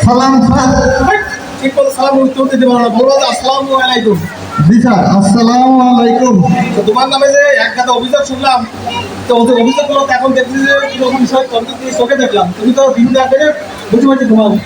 সালাম ঠিক করে সালাম উত্তর দিতে পারো না, বলবো আসসালামু আলাইকুম। জি স্যার, আসসালামু আলাইকুম। তো তোমার নামে যে এক গাদা অভিযোগ শুনলাম, তো ওদের অভিযোগগুলো এখন দেখছি যে কিরকম বিষয় চোখে দেখলাম। তুমি তো দিন রাত করে বুঝতে পারছি ঘুমাবো,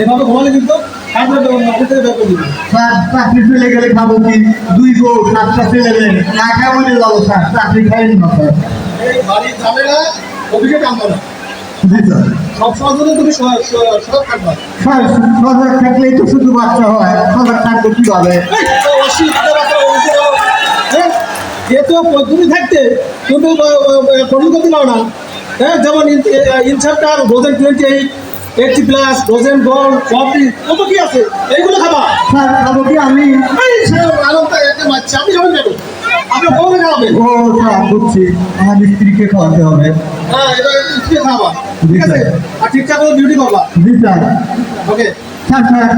এভাবে ঘুমালে কিন্তু চাকরি ফেলে গেলে খাবো কি? 2 বউ 7টা ছেলে মেয়ে না খাওয়া বলে যাবো স্যার, চাকরি খাইনি না স্যার। এই বাড়ির ঝামেলা অভিযোগ আনবো না। জি স্যার, সব সময় তুমি সজাগ থাকবা। স্যার সজাগ থাকলেই তো শুধু বাচ্চা হয়, সজাগ থাকবো কিভাবে? যেহেতু তুমি থাকতে তুমি পরিণতি নাও না, হ্যাঁ, যেমন ইনসার্টার ডোজেন 28 80+ ডোজেন গোল্ড কফি কত কি আছে, এইগুলো খাবা। স্যার খাবো কি আমি? আনন্দটা একটা মারছি, আমি যখন যাবো আপনার বউকে খাওয়াবে। ও স্যার বুঝছি, আমার স্ত্রীকে খাওয়াতে হবে। হ্যাঁ, এটা স্ত্রীকে খাওয়াবা, ঠিক আছে? আর ঠিকঠাক করে ডিউটি করবা। জি স্যার। ওকে স্যার, স্যার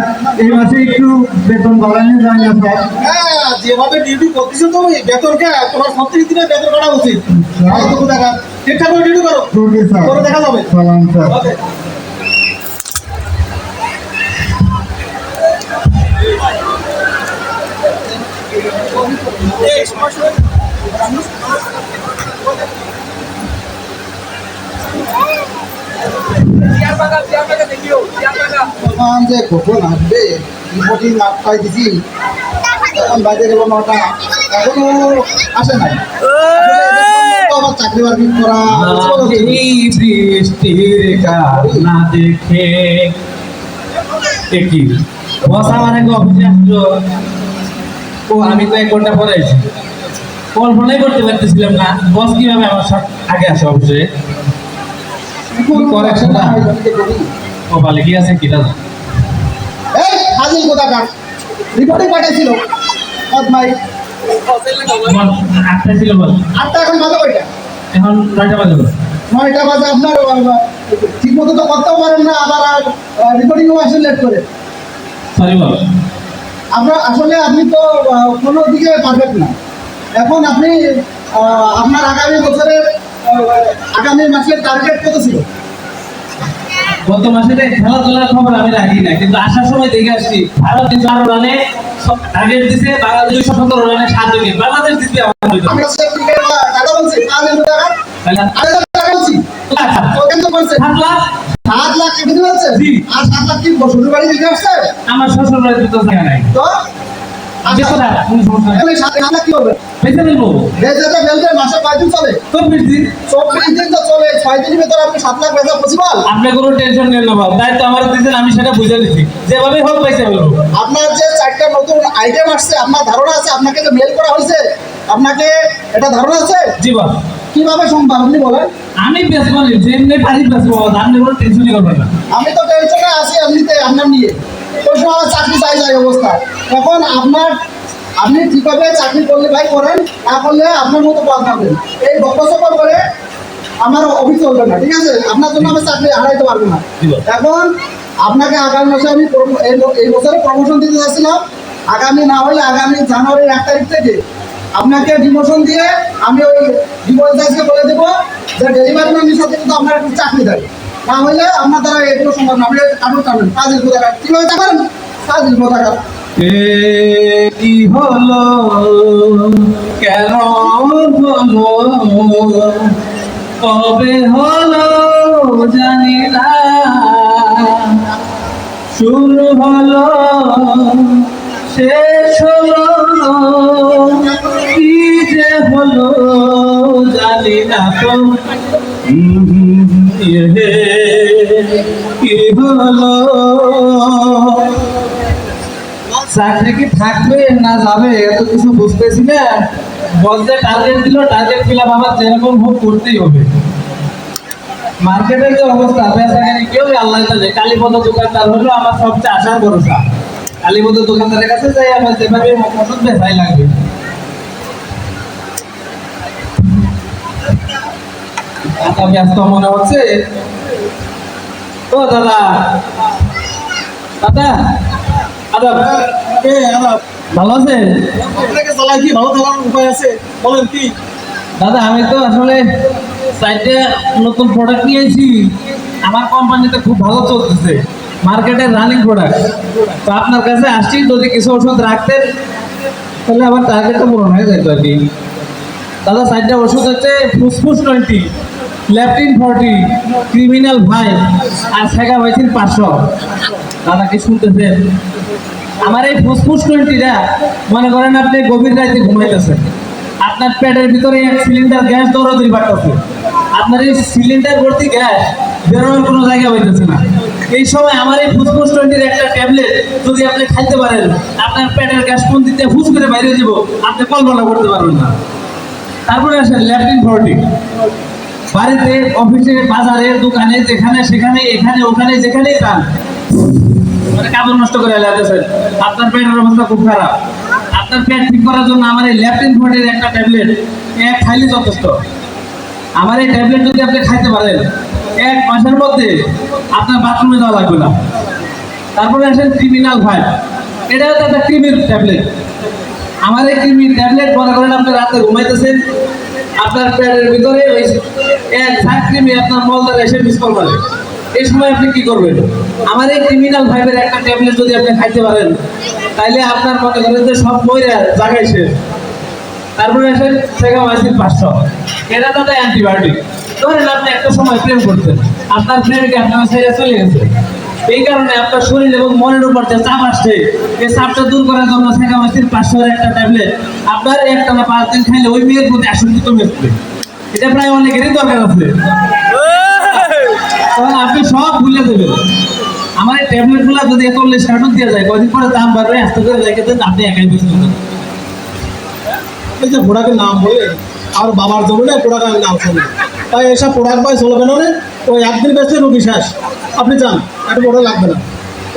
এই মাসে একটু বেতন বাড়ানো যায় না স্যার? হ্যাঁ, যেভাবে ডিউটি করতেছো তুমি, বেতনকে তোমার 36 দিনের বেতন করা উচিত। দেখা ঠিকঠাক করে ডিউটি করো। ওকে স্যার, করে দেখা যাবে। সালাম স্যার। ওকে যে কখন আসবে রিপোর্টিং আটটায় দিছি, এখন বাইরে গেল 9টা, এখনো আসে নাই। আমার চাকরি বাকরি করা বৃষ্টির কান্না দেখে কি বসা মানে অফিসে আসলো, ও আমি তো 1 ঘন্টা পরে আছি, কল্পনাই করতে পারতেছিলাম না বস কিভাবে আমার সাথে আগে আসে অফিসে। কপালে কি আছে কিনা এই হাজির কোথাকার রিপোর্টিং পাঠিয়েছিল ভাই 8টা ছিল বল, 8টা এখন বাজে কয়টা? এখন 9টা বাজে। 9টা বাজে, আপনার ঠিক মতো তো করতেও পারেন না, আবার রিপোর্টিংও আসেন লেট করে। সরি বল। আপনার আসলে আপনি তো কোনো দিকে পারফেক্ট না। এখন আপনি আপনার আগামী বছরের আগামী মাসের টার্গেট কত ছিল? গত মাসে খেলাধুলার খবর আমি রাখি না, কিন্তু আসার সময় দেখে আসছি ভারত 4 রানে টার্গেট দিছে, বাংলাদেশ 217 রানে 7 উইকেট। বাংলাদেশ জিতবে। আমি টাকা বলছি, টাকা বলছি 7 লাখ। 7 লাখ কেটে দিয়েছে। আর 7 লাখ কি শ্বশুর বাড়ি দিতে আসছে? আমার শ্বশুর বাড়িতে তো জায়গা নাই। তো আচ্ছা কোথা কোন সমস্যা নাই। 7 লাখ কি হবে? বেঁচে ফেলবো। বেঁচে ফেলতে মাসে কয়দিন চলে? 24 দিন। 24 দিন তো চলে, 6 দিনের ভিতরে আপনি 7 লাখ বেচা পসিবল? আপনি কোনো টেনশন নেন না বাবা, দায়িত্ব আমার দিয়েছেন, আমি সেটা বুঝে নিচ্ছি, যেভাবে হোক বেঁচে ফেলবো। আপনার যে 4টা নতুন আইটেম আসছে, আপনার ধারণা আছে আপনাকে যে মেল করা হয়েছে, আপনাকে এটা ধারণা আছে? জি বাবা। কিভাবে সম্ভব আপনি বলেন? আমি বেঁচবো না, যেমনি পারি বেঁচবো, আপনি কোনো টেনশনই করবেন না। আমি তো টেনশনে আছি এমনিতে আপনার নিয়ে, ওই সময় আমার চাকরি যায় অবস্থা। এখন আপনি ঠিকভাবে চাকরি করলে ভাই করেন, না করলে আপনার মতো পথ পাবেন। এই বকসকর করে আমার অফিস চলবে না, ঠিক আছে? আপনার জন্য আমি চাকরি হারাইতে পারবো না। এখন আপনাকে আগামী মাসে আমি এই বছরে প্রমোশন দিতে চাচ্ছিলাম, আগামী না হলে আগামী জানুয়ারির 1 তারিখ থেকে আপনাকে ডিমোশন দিয়ে আমি ওই ডিমোশনকে বলে দেবো যে ডেলিভারি ম্যানের সাথে কিন্তু আপনার একটু চাকরি দেয়, না হলে আপনার দ্বারা এগুলো সম্ভব না। আপনি কারণ টানবেন কাজের কোথাকার, কীভাবে টাকান কাজের কোথাকার। কি হলো কেন হলো কবে হলো জানি না, শুরু হলো শেষ হলো কি যে হলো জানি না তো, কি হলো। চাকরি কি থাকবে না যাবে এত কিছু বুঝতেছি না। বস যে টার্গেট দিল, টার্গেট ফিলাপ আবার যেরকম হোক করতেই হবে। মার্কেটের যে অবস্থা, বেচাকেনি কেউ আল্লাহ জানে। কালীপদ দোকানদার হলো আমার সবচেয়ে আশার ভরসা। কালীপদ দোকানদারের কাছে যাই আমার যেভাবে ওষুধ বেচাই লাগবে। ব্যস্ত মনে হচ্ছে। ও দাদা, দাদা আদাব। কে আর ভালো আছেন? আপনাকে চালাই কি ভালো থাকার উপায় আছে বলেন কি? দাদা আমি তো আসলে সাইডে নতুন প্রোডাক্ট নিয়েছি, আমার কোম্পানিতে খুব ভালো চলতেছে, মার্কেটের রানিং প্রোডাক্ট। তো আপনার কাছে আসছি, যদি কিছু ওষুধ রাখতেন তাহলে আমার টার্গেটটা পূরণ হয়ে যেত আর কি। দাদা সাইডটা ওষুধ হচ্ছে ফুসফুস 20, ল্যাপটিন 40, ক্রিমিনাল 5 আর সেগামাইসিন 500। দাদা কি শুনতেছেন? আমার এই ফুসফুস 20টা মনে করেন আপনি গভীর রাতে ঘুমাইতেছেন, আপনার পেটের ভিতরে 1 সিলিন্ডার গ্যাস দৌড়াদৌড়ি বাড়তেছে, আপনার এই সিলিন্ডার ভর্তি গ্যাস বেরোনোর কোনো জায়গা হইতেছে না। এই সময় আমার এই ফুসফুস 20-র একটা ট্যাবলেট যদি আপনি খাইতে পারেন, আপনার পেটের গ্যাস কোন দিতে ফুস করে বাইরে যাব আপনি কল্পনা করতে পারবেন না। তারপরে আসেন ল্যাপটিন 40, বাড়িতে, অফিসে, বাজারে, দোকানে, যেখানে সেখানে, এখানে ওখানে যেখানেই যান মানে কাপড় নষ্ট করে লাগতেছেন, আপনার পেটের অবস্থা খুব খারাপ। আপনার পেট ঠিক করার জন্য আমার এই ল্যাপটিন 40-র একটা ট্যাবলেট এক খাইলে যথেষ্ট। আমার এই ট্যাবলেট যদি আপনি খাইতে পারেন, 1 মাসের মধ্যে আপনার বাথরুমে যাওয়া লাগবে না। তারপরে আসেন ক্রিমিনাল 5, এটা হচ্ছে একটা ক্রিমির ট্যাবলেট। আমার এই ক্রিমির ট্যাবলেট মনে করেন আপনি রাতে ঘুমাইতেছেন, আপনার পেটের ভিতরে ওই 1 ঝাঁক ক্রিমি আপনার মলদারে এসে মিস করবে। এই সময় আপনি কি করবেন? আমার এই ক্রিমিনাল 5-এর একটা ট্যাবলেট যদি আপনি খাইতে পারেন, তাইলে আপনার মনে করেন যে সব মইরা জায়গায় শেষ। তারপরে আসেন সেগামাইসিন 500, এটা তো একটা অ্যান্টিবায়োটিক। ধরেন আপনি একটা সময় প্রেম করতেন, আপনার প্রেমিকা আপনার ছেড়ে চলে গেছে, এই কারণে আপনার শরীর এবং মনের উপর যে চাপ আসছে, এই চাপটা দূর করার জন্য সেগামাইসিন 500-এর একটা ট্যাবলেট আপনার একটানা 5 দিন খাইলে ওই মেয়ের প্রতি আসক্তি কমে যাবে। এটা প্রায় অনেকেরই দরকার আছে, তখন আপনি সব ভুলে দেবেন। আমার এই ট্যাবলেটগুলো যদি 40 কার্টুন দিয়ে যায়, কদিন পরে দাম বাড়বে, আস্তে করে রেখে দেন, আপনি একাই বেঁচে যাবেন। এই যে প্রোডাক্টের নাম বলে আর বাবার জমিনে প্রোডাক্টের নাম শুনে, তাই এসব প্রোডাক্ট পাই চলবে না। ওই একদিন বেশি রোগী শেষ, আপনি যান, একটা প্রোডাক্ট লাগবে না।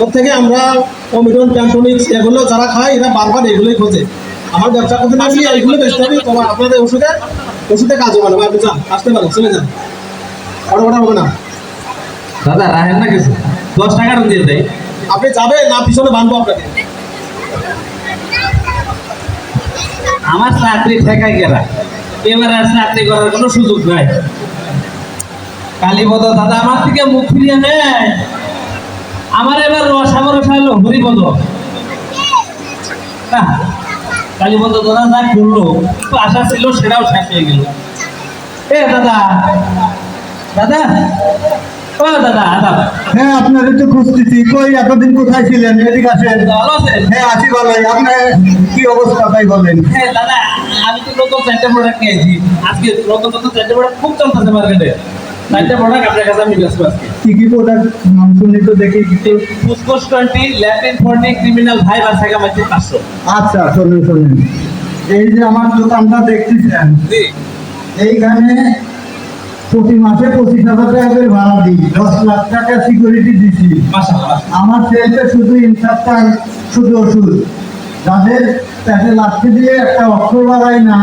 ওর থেকে আমরা ওমিডন, প্যান্টোনিক্স এগুলো যারা খায় এরা বারবার এগুলোই খোঁজে। আমার ব্যবসা করতে না গিয়ে এইগুলো বেচতে হবে, তোমার আপনাদের ওষুধে কাজ হবে না। আপনি যান, আসতে পারেন, চলে যান, ওটা হবে না। দাদা রাখেন না কিছু, 10 টাকার দিয়ে দেয়। আপনি যাবেন না, পিছনে বাঁধবো আপনাকে। আমার চাকরি ঠেকাই গেলা, এবার আর চাকরি করার কোনো সুযোগ নাই। কালীপদ দাদা আমার থেকে মুখ ফিরিয়ে নেয়, আমার এবার রসাবরসা হলো হরিপদ। কালীপদ দাদা যা করলো, তো আশা ছিল সেটাও শেষ হয়ে গেল। এ দাদা, দাদা, ও দাদা, দাদা হ্যাঁ, আপনাদের তো খুঁজতেছি। কই এতদিন কোথায় ছিলেন? এদিকে আসেন। ভালো আছেন? হ্যাঁ, আছি ভালোই। আপনার কি অবস্থা তাই বলেন। হ্যাঁ দাদা, আমি তো নতুন 4টা প্রোডাক্ট নিয়েছি আজকে। নতুন 4টা প্রোডাক্ট খুব চলতেছে মার্কেটে। 4টা প্রোডাক্ট আপনার কাছে আমি বেচবো আজকে। কি কি প্রোডাক্ট নাম শুনি তো দেখি কিছু। ফুসফুস 20, ল্যাপটিন 40, ক্রিমিনাল 5 আর সেগামাইসিন 500। আচ্ছা, শোনেন। এই যে আমার দোকানটা দেখতেছেন, জি। এইখানে প্রতি মাসে 25,000 টাকা করে ভাড়া দিই, 10 লাখ টাকা সিকিউরিটি দিচ্ছি। মাশাআল্লাহ। আমার সেলসে শুধু ইনসাফটার, শুধু ওষুধ। যাদের পেটে লাঠি দিয়ে একটা অক্ষর বাড়ায় না,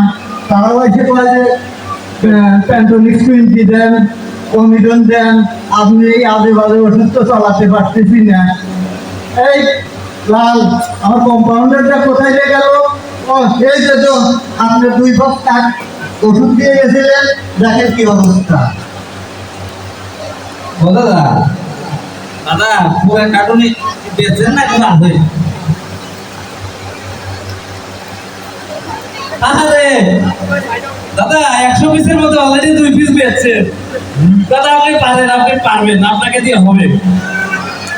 তারাও এসে বলে যে প্যান্টোনিক্স 20 দেন, ওমিডন দেন। আপনি এই আজে বাজে ওষুধ তো চালাতে পারতেছি না। এই লাল, আমার কম্পাউন্ডারটা কোথায় যে গেল? ও এই যে তো আপনি 2 বস্তা ওষুধ দিয়ে গেছিলেন, দেখেন কি অবস্থা। ও দাদা, দাদা পুরো কার্টুনে বেচেন না কিছু আছে? আরে দাদা, 100 পিসের মধ্যে অলরেডি 2 পিস বেচছেন। দাদা আপনি পারবেন, আপনাকে দিয়ে হবে।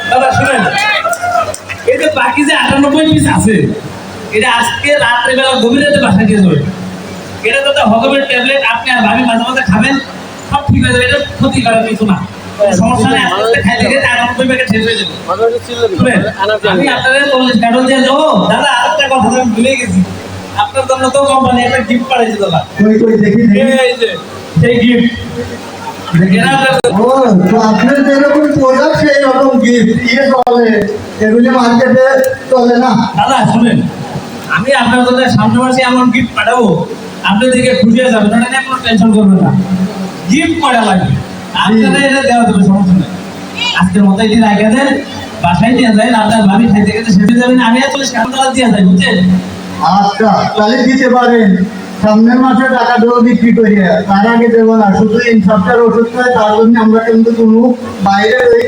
দাদা শুনেন, এই যে বাকি যে 98 পিস আছে, এটা আজকে রাত্রেবেলা গভীর রাতে বাসায় দিয়ে যাবে। এটা দাদা হজমের ট্যাবলেট, আপনি আর ভাবি মাঝে মাঝে খাবেন, সব ঠিক হয়ে যাবে। এটা ক্ষতি করার কিছু না, সমস্যা নেই। আস্তে আস্তে খাইতে খেতে 98 প্যাকেট শেষ হয়ে যাবে। শুনেন, আমি আপনাদের 40 কার্টন দিয়ে যাবো। দাদা আরেকটা কথা আমি ভুলে গেছি, আপনার জন্য তো কোম্পানি একটা গিফট পাঠাইছে দাদা। কই দেখি। এই যে সেই গিফট। ও, তো আপনার যেরকম প্রোডাক্ট সেই রকম গিফট চলে, এগুলি মার্কেটে চলে না। দাদা শুনেন, আমি আপনার জন্য সামনের মাসে এমন গিফট পাঠাবো, আপনি দেখে খুশি হয়ে যাবেন। ওটা নিয়ে কোনো টেনশন করবেন না। গিফট করা লাগবে, আপনারা এটা দেওয়া যাবে, সমস্যা নেই। আজকের মতো এটি রাখা দেন, বাসায় নিয়ে যায়, আপনার ভাবি খাইতে গেছে সেটা যাবেন, আমি আর 40 টাকা দিয়ে যাই, বুঝছেন? আচ্ছা তাহলে দিতে পারেন, সামনের মাসে টাকা দেবো বিক্রি করিয়া, তার আগে দেবো না। শুধু ইনসাফটার ওষুধ পাই, তার জন্য আমরা কিন্তু কোনো বাইরে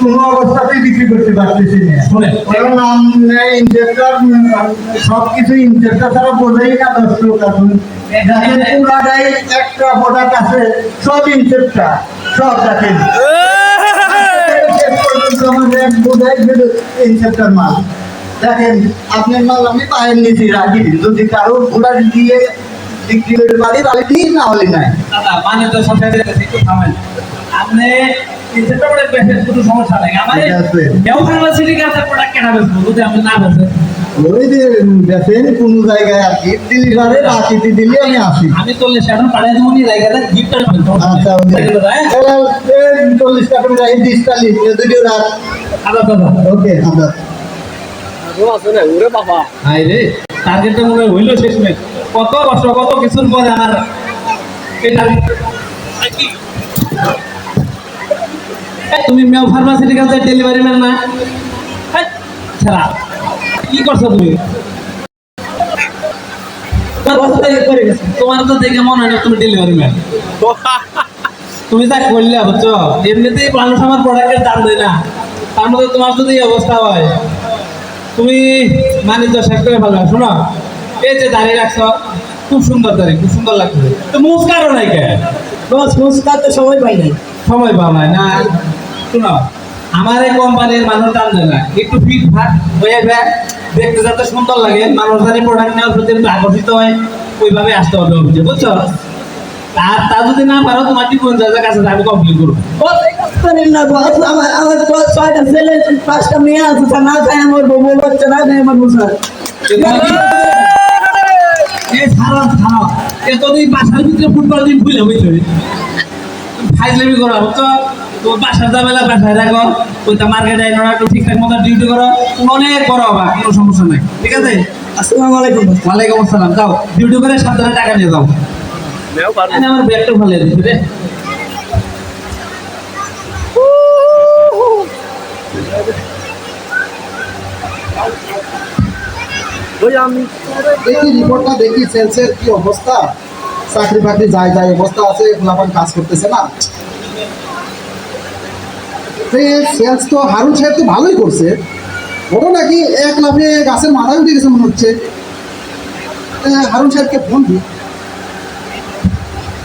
কোনো অবস্থাতেই বিক্রি করতে পারতেছি না। শোনেন, ওরা নাম নেয় ইনজেক্টর, সব কিছু ইনজেক্টর ছাড়া বোঝাই না 10 লোক এখন। দেখেন পুরাটাই একটা প্রোডাক্ট আছে, সব ইনজেক্টর, সব দেখেন শেষ পর্যন্ত আমাদের বোঝাই ইনজেক্টর মাল। দেখেন আপনার মাল আমি পায়ের নিচে রাখি দিন, যদি কারো ঘোড়া দিয়ে বিক্রি করে পারি তাহলে ঠিক, না হলে নাই। দাদা মানে তো সব জায়গায় একটু থামেন, আপনি ইনসেপ্ট করে বেচেন, কোনো সমস্যা নাই। আমার ঠিক আছে। কেউ ফার্মাসিউটিক আছে প্রোডাক্ট কেনা বেচবো, যদি আপনি না বেচেন। ওই যে দেখেন কোন জায়গায় আর কি ডেলিভারি বাকিতে দিলে আমি আসি। আমি 40 টাকা পাঠিয়ে দেবো, নি জায়গাটা গিফট করবেন। আচ্ছা 40 টাকা রাখি, 20টা লিখে দুটো রাখ। আদা দাদা, ওকে আচ্ছা। হাই রে, টার্গেটটা মনে হয় হইলো শেষ মেশ। কত বছর, কত কিছুর পরে আমার এটা তুমি মেও ফার্মাসিউটিক্যাল ডেলিভারি ম্যান না? ছাড়া কি করছো তুমি? তোমার তো দেখে মনে হয় না তুমি ডেলিভারি ম্যান। তুমি যা করলে বুঝছো, এমনিতেই মানুষ আমার প্রোডাক্টের দাম দেয় না, তার মধ্যে তোমার যদি এই অবস্থা হয়, তুমি বাণিজ্য শেষ করে ফেলবে। শোনো, এই যে দাঁড়িয়ে রাখছো, খুব সুন্দর দাঁড়িয়ে, খুব সুন্দর লাগছে। তো মুস্কারও নাই কে? বস মুস্কার তো সময় পাই নাই। সময় পাও নাই না? শোনো, আমার এই কোম্পানির মানুষ দাম দেয় না, একটু ফিট ফাট হয়ে যায়, দেখতে যাতে সুন্দর লাগে, মানুষ জানি প্রোডাক্ট নেওয়ার প্রতি একটু আকর্ষিত হয়, ওইভাবে আসতে হবে অফিসে, বুঝছো? আর তা যদি না পারো, তোমার টিপুন চার্জের কাছে আমি কমপ্লেন করবো। বস এই কাজ করেন না বস, আমার তো 6টা ছেলে 5টা মেয়ে আছে, তা না খায় আমার বউ, বউ বাচ্চা না খায় আমার মুসার। এই ছাড়া ছাড়া, এ তো তুই বাসার ভিতরে ফুটবল দিন ভুলে বুঝলি, ফাইজলামি করো, বুঝছো? তোমার বাসার ঝামেলা বাসায় রাখো, ওইটা মার্কেটে আইনো না, একটু ঠিকঠাক মতো ডিউটি করো, তুমি অনেক বড় হবা, কোনো সমস্যা নাই, ঠিক আছে? আসসালামু আলাইকুম বস। ওয়ালাইকুম আসসালাম, যাও ডিউটি করে সাবধানে টাকা নিয়ে যাও। আমার ব্যাগটা ভালো দিচ্ছে রে। দেখি রিপোর্টটা, দেখি সেলসের কি অবস্থা, চাকরি বাকরি যায় যায় অবস্থা আছে, এখন কাজ করতেছে না। সেলস তো হারুন সাহেব তো ভালোই করছে, ওটা নাকি 1 লাফে গাছের মাথায় উঠে গেছে মনে হচ্ছে। হারুন সাহেবকে ফোন দিই।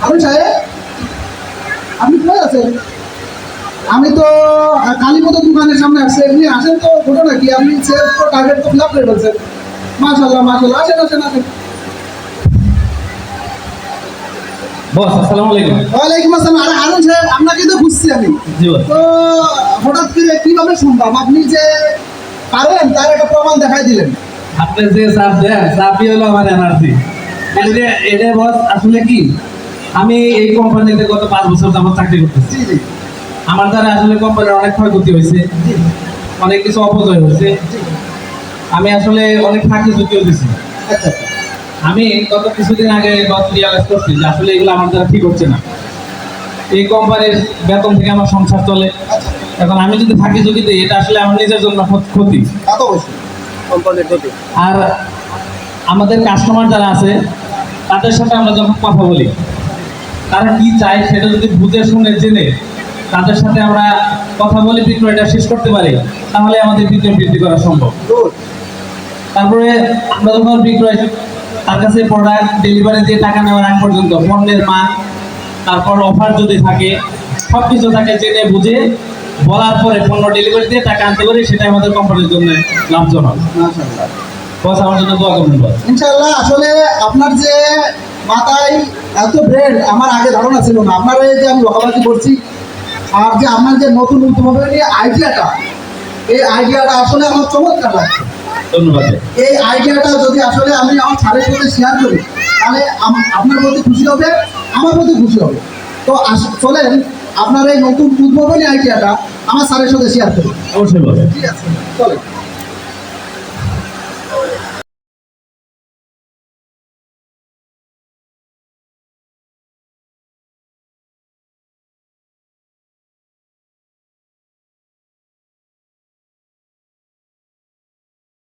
হারুন সাহেব, আপনি কোথায় আছেন? আমি তো কালীপদ দোকানের সামনে আসছি, এমনি আসেন তো, ঘটনা কি? আপনি সেলস তো টার্গেট তো ফিল আপ করে ফেলছেন। মাশাআল্লাহ মাশাআল্লাহ, আসেন আসেন আসেন। বস আসসালামু আলাইকুম। ওয়ালাইকুম আসসালাম। আরে হারুন সাহেব, আপনাকে তো খুঁজছি আমি। জি বস। তো হঠাৎ করে কিভাবে শুনলাম আপনি যে পারেন, তার একটা প্রমাণ দেখাই দিলেন। আপনি যে চাপ দেন, চাপই হলো আমার এনার্জি। এটা বস আসলে কি, আমি এই কোম্পানিতে গত 5 বছর যাবত চাকরি করতেছি। জি জি আমার দ্বারা আসলে কোম্পানির অনেক ক্ষয়ক্ষতি হয়েছে, জি অনেক কিছু অপচয় হয়েছে, জি। আমি আসলে অনেক ফাঁকি ঝুঁকিও দিচ্ছি। আচ্ছা আমি গত কিছুদিন আগে রিয়ালাইজ করছি যে আসলে এগুলো আমার দ্বারা ঠিক হচ্ছে না। এই কোম্পানির বেতন থেকে আমার সংসার চলে, আচ্ছা, এখন আমি যদি ফাঁকি ঝুঁকি দিই, এটা আসলে আমার নিজের জন্য ক্ষতি। তা তো অবশ্যই। আর আমাদের কাস্টমার যারা আছে, তাদের সাথে আমরা যখন কথা বলি, তারা কি চায় সেটা যদি বুঝে শুনে জেনে তাদের সাথে আমরা কথা বলে বিক্রয়টা শেষ করতে পারি, তাহলে আমাদের বিক্রয় বৃদ্ধি করা সম্ভব। গুড। তারপরে আমরা যখন বিক্রয়, তার কাছে প্রোডাক্ট ডেলিভারি দিয়ে টাকা নেওয়ার আগ পর্যন্ত পণ্যের মান, তারপর অফার যদি থাকে, সব কিছু তাকে জেনে বুঝে বলার পরে পণ্য ডেলিভারি দিয়ে টাকা আনতে পারি, সেটা আমাদের কোম্পানির জন্য লাভজনক। মাশাআল্লাহ। বস আমার জন্য দোয়া করবেন বস। ইনশাআল্লাহ। আসলে আপনার যে মাথায় এত ব্রেন, আমার আগে ধারণা ছিল না। আপনার এই যে আমি বকাবাজি করছি, আর যে আপনার যে নতুন উদ্ভাবনী আইডিয়াটা, এই আইডিয়াটা আসলে আমার চমৎকার লাগছে। ধন্যবাদ। এই আইডিয়াটা যদি আসলে আমি আমার স্যারের সাথে শেয়ার করি, তাহলে আপনার প্রতি খুশি হবে, আমার প্রতি খুশি হবে। তো চলেন আপনার এই নতুন উদ্ভাবনী আইডিয়াটা আমার স্যারের সাথে শেয়ার করি। অবশ্যই বস। ঠিক আছে, চলেন।